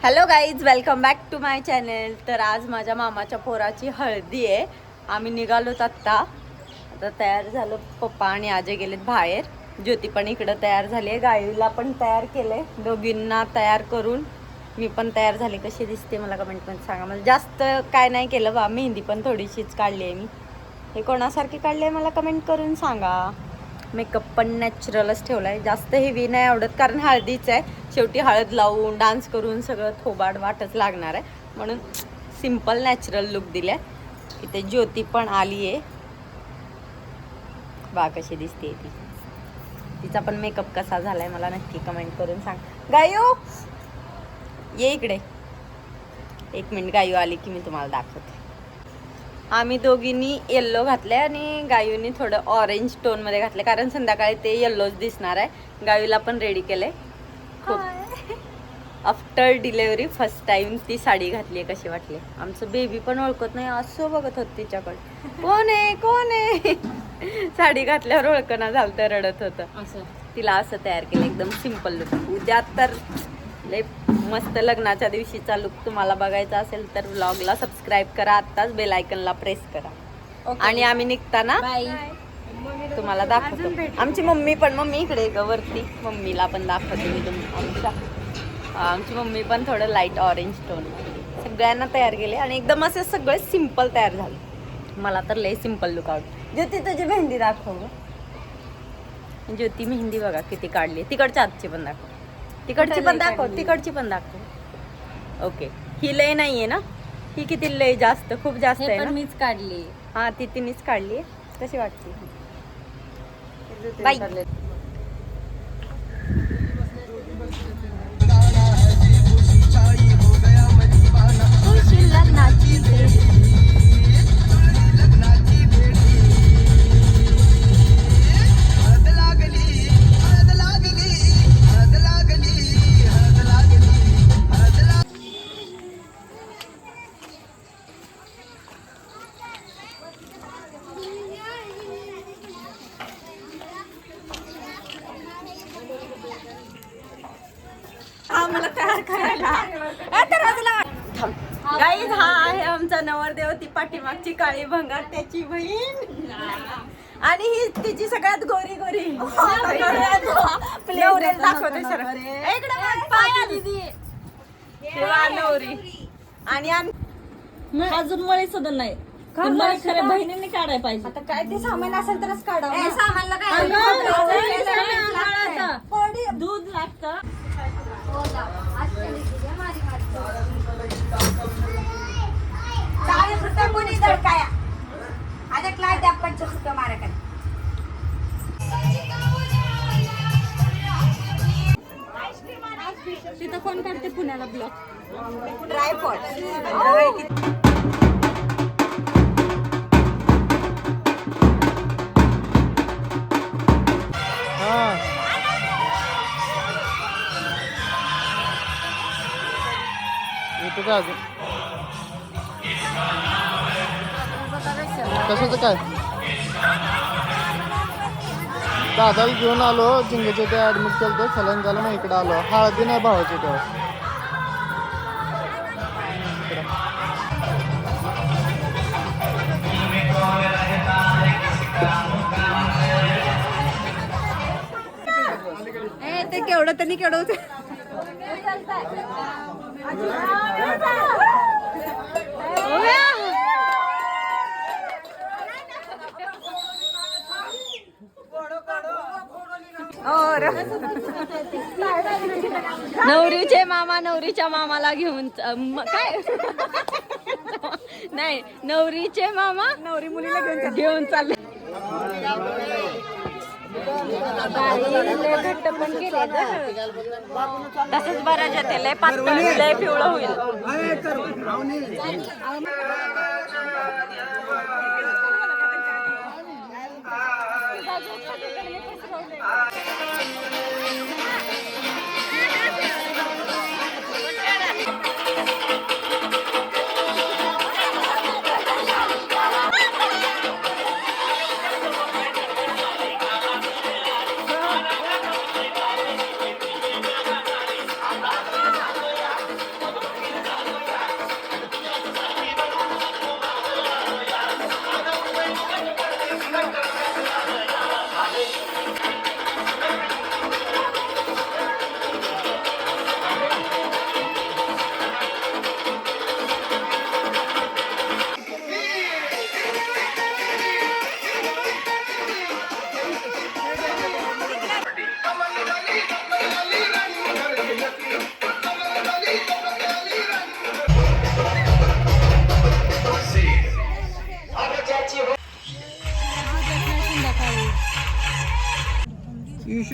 Hello guys, welcome back to my channel. तर आज माझ्या मामाच्या पोराची हळदी आहे. आम्ही निघालोत आता तयार झालो. पप्पा आणि आजे गेलेत बाहेर. ज्योती पण इकडं तयार झाली आहे. गाईला पण तयार केले. दोघींना तयार करून मी पण तयार झाले. कशी दिसते मला कमेंटमध्ये सांगा. मला जास्त काय नाही केलं बा, मेहंदी पण थोडीशीच काढली आहे मी. हे कोणासारखी काढली आहे मला कमेंट करून सांगा. मेकअप पण नॅचरलच ठेवला आहे. जास्त हेवी नाही आवडत, कारण हळदीच आहे. शेवटी हळद लावून डान्स करून सगळं थोबाड वाटच लागणार आहे, म्हणून सिम्पल नॅचरल लुक दिलाय. इथे ज्योती पण आली आहे बा, कशी दिसते ती. तिचा पण मेकअप कसा झालाय मला नक्की कमेंट करून सांग. गायू ये इकडे. एक मिनिट, गायू आली की मी तुम्हाला दाखवते. आम्ही दोघींनी येल्लो घातले आणि गायूनी थोडं ऑरेंज टोनमध्ये घातले, कारण संध्याकाळी ते येल्लोच दिसणार आहे. गायूला पण रेडी केले. खूप आफ्टर डिलेवरी फर्स्ट टाइम ती साडी घातली आहे. कशी वाटली? आमचं बेबी पण ओळखत नाही, असं बघत होत तिच्याकडे, कोण आहे कोण आहे. साडी घातल्यावर ओळखणं झालं तर रडत होतं. तिला असं तयार केलं, एकदम सिम्पल लुक. उद्या तर लय मस्त लग्नाच्या दिवशीचा लुक तुम्हाला बघायचा असेल तर व्लॉगला सबस्क्राईब करा, आत्ताच बेल आयकनला प्रेस करा. आणि आम्ही निघताना तुम्हाला दाखवतो. आमची मम्मी पण, मम्मी इकडे ग वरती, मम्मीला पण दाखवते मी. आमची मम्मी पण थोडं लाईट ऑरेंज टोन. सगळ्यांना तयार केले आणि एकदम असे सगळे सिम्पल तयार झाले. मला तर लय सिम्पल लुक आवडतो. ज्योती तुझी मेहंदी दाखव. ज्योती मेहंदी बघा किती काढली. तिकडच्या आजची पण दाखव, तिकडची पण दाखव, तिकडची पण दाखव. ओके, ही लय नाहीये ना? ही किती लय? जास्त, खूप जास्त आहे ना? मीच काढली. हा, ती तिनेच काढली. कशी वाटते बाई? मला तयार करायला गाईज, हा आहे आमचा नवरदेव. ती पाठीमागची काळी भंगार त्याची बहीण, आणि ही तिची सगळ्यात गोरी गोरी दाखवते सर. नवरी आणि अजून मळी सुद्धा नाही. खऱ्या बहिणींनी काढायला पाहिजे. आता काय ते सामान असेल तरच काढावं. दूध लागतं. तिथं कोण काढते पुण्याला ब्लॉक? ट्रायपॉड. कशाचं काय? दादाला घेऊन आलो, जिंगेचे ते ऍडमिट केलं तर सलाईन झालं, मग इकडे आलो. हळदी नाही भावाची तेव्हा. ते केवढं त्यांनी केवढं नवरीचे मामा नवरीच्या मामाला घेऊन काय नाही, नवरीचे मामा नवरी मुलीला घेऊन चालले. घट्ट पण केले तसंच बरं जाते. लय पातळ लय पिवळं होईल.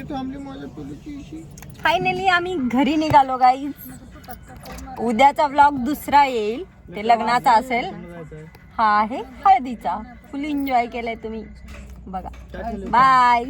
थांबली माझ्या पिलूची. फायनली आम्ही घरी निघालो गाईज. उद्याचा व्लॉग दुसरा येईल, ते लग्नाचा असेल. हा आहे हळदीचा. फुल एन्जॉय केलाय तुम्ही बघा. बाय.